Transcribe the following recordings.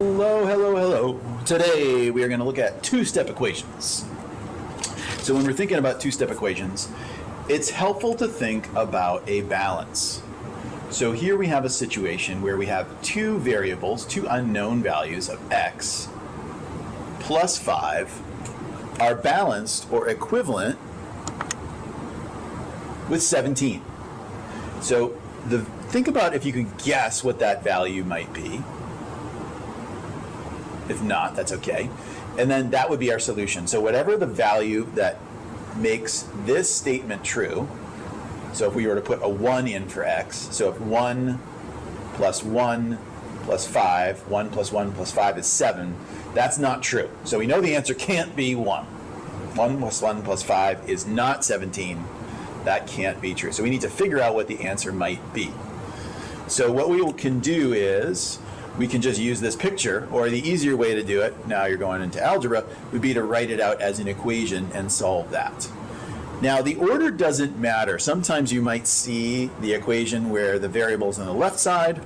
Hello, hello, hello. Today we are going to look at two-step equations. So when we're thinking about two-step equations, it's helpful to think about a balance. So here we have a situation where we have two variables, two unknown values of x plus 5 are balanced or equivalent with 17. So think about if you could guess what that value might be. If not, that's okay. And then that would be our solution. So whatever the value that makes this statement true, so if we were to put a 1 in for x, so if 1 plus 1 plus 5, 1 plus 1 plus 5 is 7, that's not true. So we know the answer can't be 1. 1 plus 1 plus 5 is not 17. That can't be true. So we need to figure out what the answer might be. So what we can do is we can just use this picture, or the easier way to do it, now you're going into algebra, would be to write it out as an equation and solve that. Now the order doesn't matter. Sometimes you might see the equation where the variable's on the left side,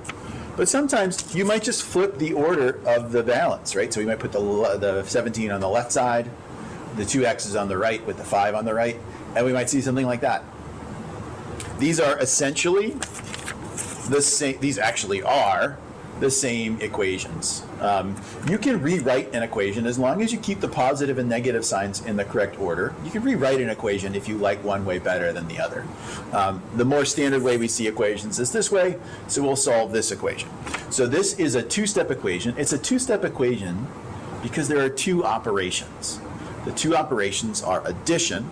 but sometimes you might just flip the order of the balance, right? So we might put the 17 on the left side, the two x's on the right with the 5 on the right, and we might see something like that. These are essentially the same, these actually are the same equations. You can rewrite an equation as long as you keep the positive and negative signs in the correct order. You can rewrite an equation if you like one way better than the other. The more standard way we see equations is this way, so we'll solve this equation. So this is a two-step equation. It's a two-step equation because there are two operations. The two operations are addition.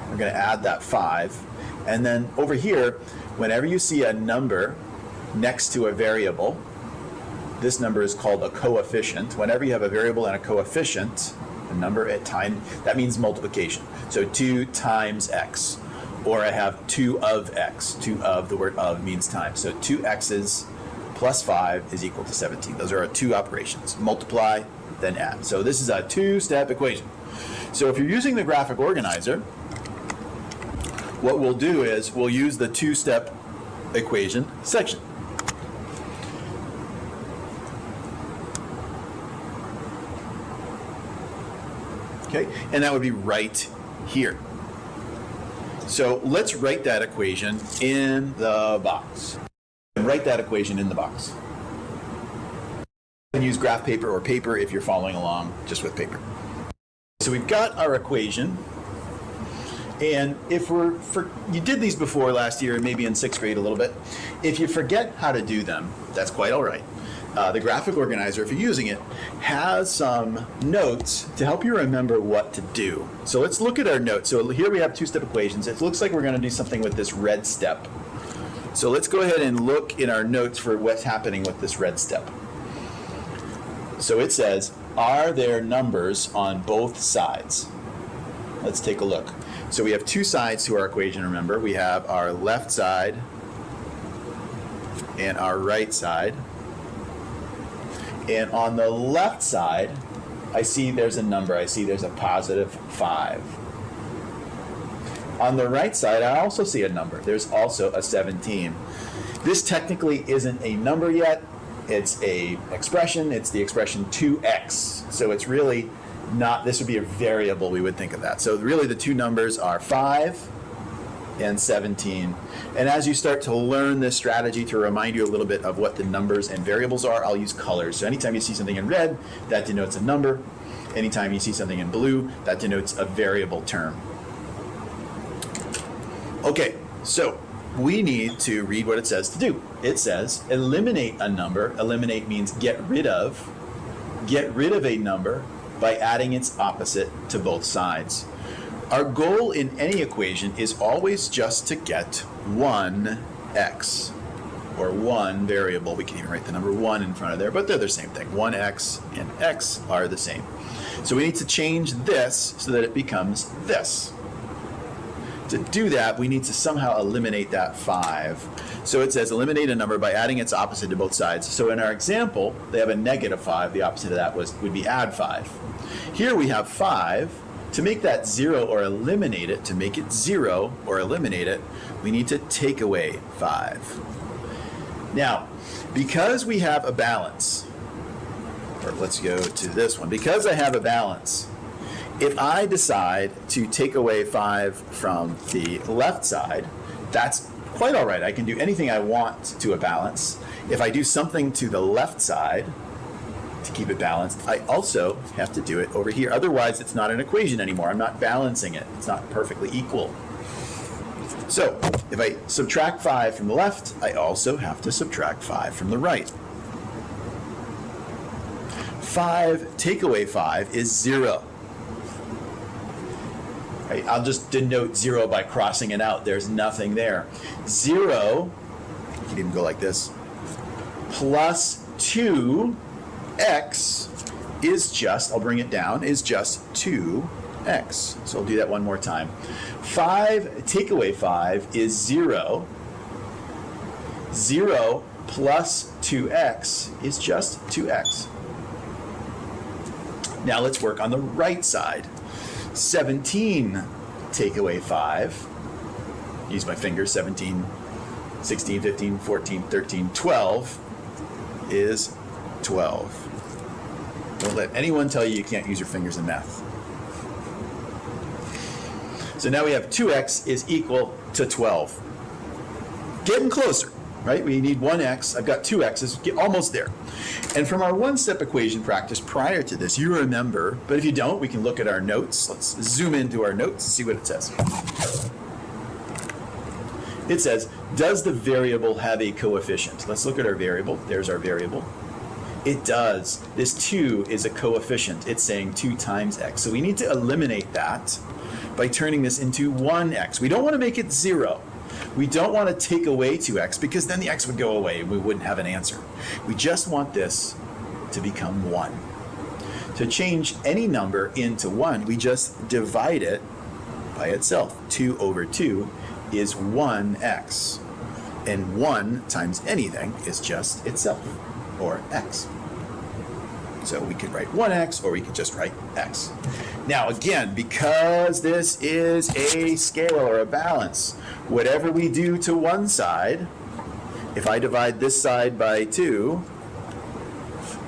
We're going to add that 5. And then over here, whenever you see a number next to a variable, this number is called a coefficient. Whenever you have a variable and a coefficient, a number at time, that means multiplication. So 2 times x, or I have 2 of x. 2 of, the word of means times. So 2 x's plus 5 is equal to 17. Those are our two operations. Multiply, then add. So this is a two-step equation. So if you're using the graphic organizer, what we'll do is we'll use the two-step equation section. Okay, and that would be right here. So let's write that equation in the box. Write that equation in the box. You can use graph paper or paper if you're following along just with paper. So we've got our equation. And if you did these before last year, maybe in 6th grade a little bit. If you forget how to do them, that's quite all right. The graphic organizer, if you're using it, has some notes to help you remember what to do. So let's look at our notes. So here we have two-step equations. It looks like we're going to do something with this red step. So let's go ahead and look in our notes for what's happening with this red step. So it says, are there numbers on both sides? Let's take a look. So we have two sides to our equation, remember. We have our left side and our right side. And on the left side, I see there's a number. I see there's a positive 5. On the right side, I also see a number. There's also a 17. This technically isn't a number yet. It's an expression. It's the expression 2x. So it's really not, this would be a variable, we would think of that. So really the two numbers are 5 and 17. And as you start to learn this strategy, to remind you a little bit of what the numbers and variables are, I'll use colors. So anytime you see something in red, that denotes a number. Anytime you see something in blue, that denotes a variable term. Okay, so we need to read what it says to do. It says eliminate a number. Eliminate means get rid of a number by adding its opposite to both sides. Our goal in any equation is always just to get one x, or one variable. We can even write the number 1 in front of there, but they're the same thing. 1x and x are the same. So we need to change this so that it becomes this. To do that, we need to somehow eliminate that 5. So it says eliminate a number by adding its opposite to both sides. So in our example, they have a negative 5. The opposite of that would be add 5. Here we have 5. To make that 0 or eliminate it, to make it 0 or eliminate it, we need to take away 5. Now, because we have a balance, or let's go to this one. Because I have a balance, if I decide to take away 5 from the left side, that's quite all right. I can do anything I want to a balance. If I do something to the left side to keep it balanced, I also have to do it over here. Otherwise, it's not an equation anymore. I'm not balancing it. It's not perfectly equal. So if I subtract 5 from the left, I also have to subtract 5 from the right. 5 take away 5 is 0. Right, I'll just denote 0 by crossing it out. There's nothing there. 0, you can even go like this, plus 2x is just, I'll bring it down, is just 2x. So I'll do that one more time. 5 take away 5 is 0. 0 plus 2x is just 2x. Now let's work on the right side. 17 take away 5. Use my fingers. 17, 16, 15, 14, 13, 12 is 12. Don't let anyone tell you you can't use your fingers in math. So now we have 2x is equal to 12. Getting closer, right? We need 1x. I've got 2x's, almost there. And from our one-step equation practice prior to this, you remember, but if you don't, we can look at our notes. Let's zoom into our notes and see what it says. It says, does the variable have a coefficient? Let's look at our variable. There's our variable. It does. This 2 is a coefficient. It's saying 2 times x. So we need to eliminate that by turning this into 1x. We don't want to make it 0. We don't want to take away 2x because then the x would go away and we wouldn't have an answer. We just want this to become 1. To change any number into 1, we just divide it by itself. 2 over 2 is 1x. And 1 times anything is just itself, or x. So we could write 1x, or we could just write x. Now again, because this is a scale or a balance, whatever we do to one side, if I divide this side by 2,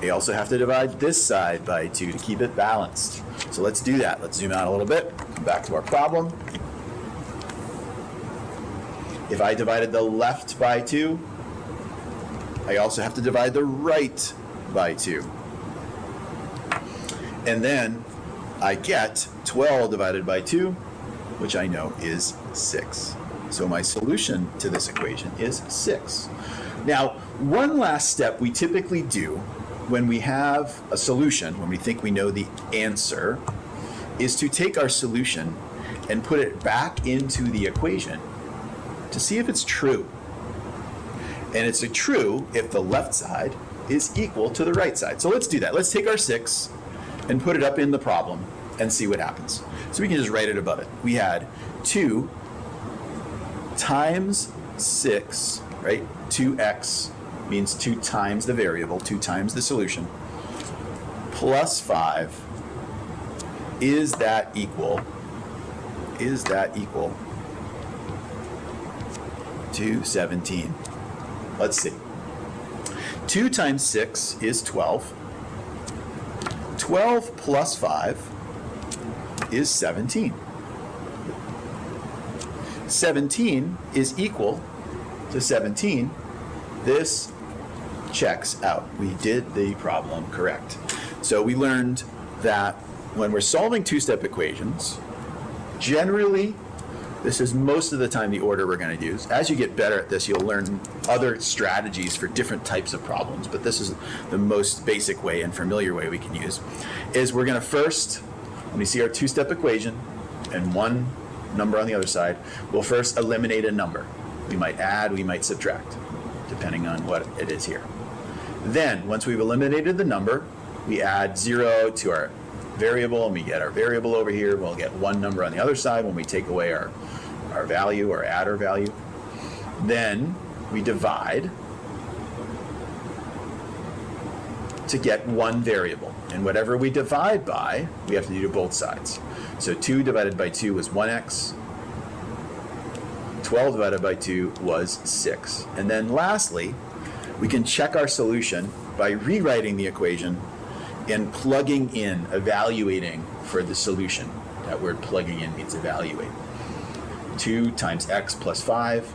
I also have to divide this side by 2 to keep it balanced. So let's do that. Let's zoom out a little bit, come back to our problem. If I divided the left by 2, I also have to divide the right by 2. And then I get 12 divided by 2, which I know is 6. So my solution to this equation is 6. Now, one last step we typically do when we have a solution, when we think we know the answer, is to take our solution and put it back into the equation to see if it's true. And it's true if the left side is equal to the right side. So let's do that. Let's take our 6 and put it up in the problem and see what happens. So we can just write it above it. We had 2 times 6, right? 2x means 2 times the variable, 2 times the solution, plus 5. Is that equal to 17? Let's see. 2 times 6 is 12. 12 plus 5 is 17. 17 is equal to 17. This checks out. We did the problem correct. So we learned that when we're solving two-step equations, generally, this is most of the time the order we're going to use. As you get better at this, you'll learn other strategies for different types of problems, but this is the most basic way and familiar way we can use, is we're going to first, when we see our two-step equation and one number on the other side, we'll first eliminate a number. We might add, we might subtract, depending on what it is here. Then, once we've eliminated the number, we add 0 to our variable, and we get our variable over here. We'll get one number on the other side when we take away our value or add our value. Then we divide to get one variable. And whatever we divide by, we have to do to both sides. So 2 divided by 2 was 1x. 12 divided by 2 was 6. And then lastly, we can check our solution by rewriting the equation and plugging in, evaluating for the solution. That word plugging in means evaluate. 2 times x plus 5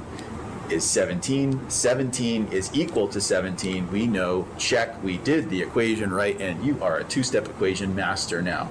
is 17. 17 is equal to 17. We know, check, we did the equation right, and you are a two-step equation master now.